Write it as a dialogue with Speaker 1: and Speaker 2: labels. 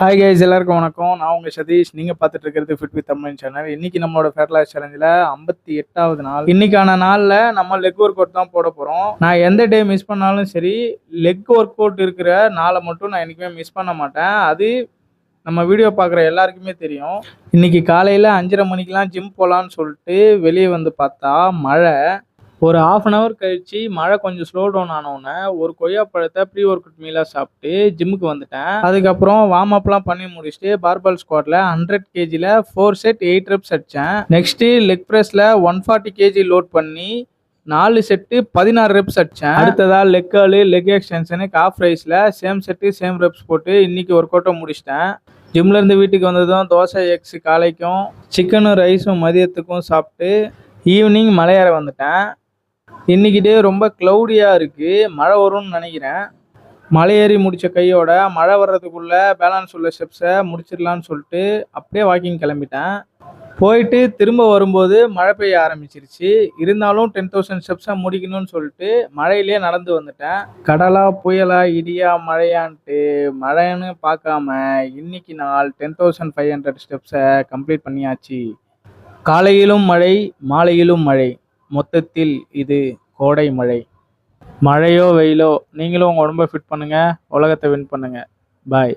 Speaker 1: Hi guys, எல்லாருக்கும் வணக்கம். நான் உங்கள் சதீஷ். நீங்கள் பார்த்துட்டு இருக்கிறது ஃபிட் வித் தமிழ் சேனல். இன்னைக்கு நம்மளோட ஃபேட் லாஸ் சேலஞ்சில் 58வது நாள். இன்னைக்கான நாளில் நம்ம லெக் ஒர்க் அவுட் தான் போட போகிறோம். நான் எந்த டே மிஸ் பண்ணாலும் சரி, லெக் ஒர்க் அவுட் இருக்கிற நாளை மட்டும் நான் என்றைக்குமே மிஸ் பண்ண மாட்டேன். அது நம்ம வீடியோ பார்க்குற எல்லாருக்குமே தெரியும். இன்னைக்கு காலையில் 5:30 மணிக்கெலாம் ஜிம் போகலான்னு சொல்லிட்டு வெளியே வந்து பார்த்தா மழை. ஒரு 1/2 hour கழிச்சு மழை கொஞ்சம் ஸ்லோ டவுன் ஆனவுடனே ஒரு கொய்யாப்பழத்தை ப்ரீ ஒர்க் அவுட் மீலாக சாப்பிட்டு ஜிம்முக்கு வந்துட்டேன். அதுக்கப்புறம் வார்ம் அப்லாம் பண்ணி முடிச்சுட்டு பார்பல் ஸ்குவாட்டில் 100 kgல 4 செட் 8 reps அடித்தேன். நெக்ஸ்ட்டு லெக் ப்ரெஸ்ஸில் 140 kg லோட் பண்ணி 4 செட்டு 16 reps அடித்தேன். அடுத்ததாக லெக் காலு, லெக் எக்ஸ்டென்ஷனு, காஃப் ரைஸில் சேம் செட்டு சேம் reps போட்டு இன்னைக்கு ஒர்க் அவுட்டை முடிச்சிட்டேன். ஜிம்லேருந்து வீட்டுக்கு வந்ததும் தோசை எக்ஸ் காலைக்கும் சிக்கனும் ரைஸும் மதியத்துக்கும் சாப்பிட்டு ஈவினிங் மலையேற வந்துட்டேன். இன்னைக்கு டே ரொம்ப க்ளவுடியாக இருக்குது. மழை வரும்னு நினைக்கிறேன். மலையேறி முடித்த கையோட மழை வர்றதுக்குள்ளே பேலன்ஸ் உள்ள ஸ்டெப்ஸை முடிச்சிடலான்னு சொல்லிட்டு அப்படியே வாக்கிங் கிளம்பிட்டேன். போயிட்டு திரும்ப வரும்போது மழை பெய்ய ஆரம்பிச்சிருச்சு. இருந்தாலும் 10,000 ஸ்டெப்ஸை முடிக்கணும்னு சொல்லிட்டு மழையிலே நடந்து வந்துட்டேன். கடலா புயலா இடியா மழையான்ட்டு மழைன்னு பார்க்காம இன்னைக்கு நாள் 10,500 ஸ்டெப்ஸை கம்ப்ளீட் பண்ணியாச்சு. காலையிலும் மழை, மாலையிலும் மழை, மொத்தத்தில் இது கோடை மழை. மழையோ வெயிலோ, நீங்களும் உங்கள் உடம்பை ஃபிட் பண்ணுங்கள், உலகத்தை வின் பண்ணுங்கள். பாய்.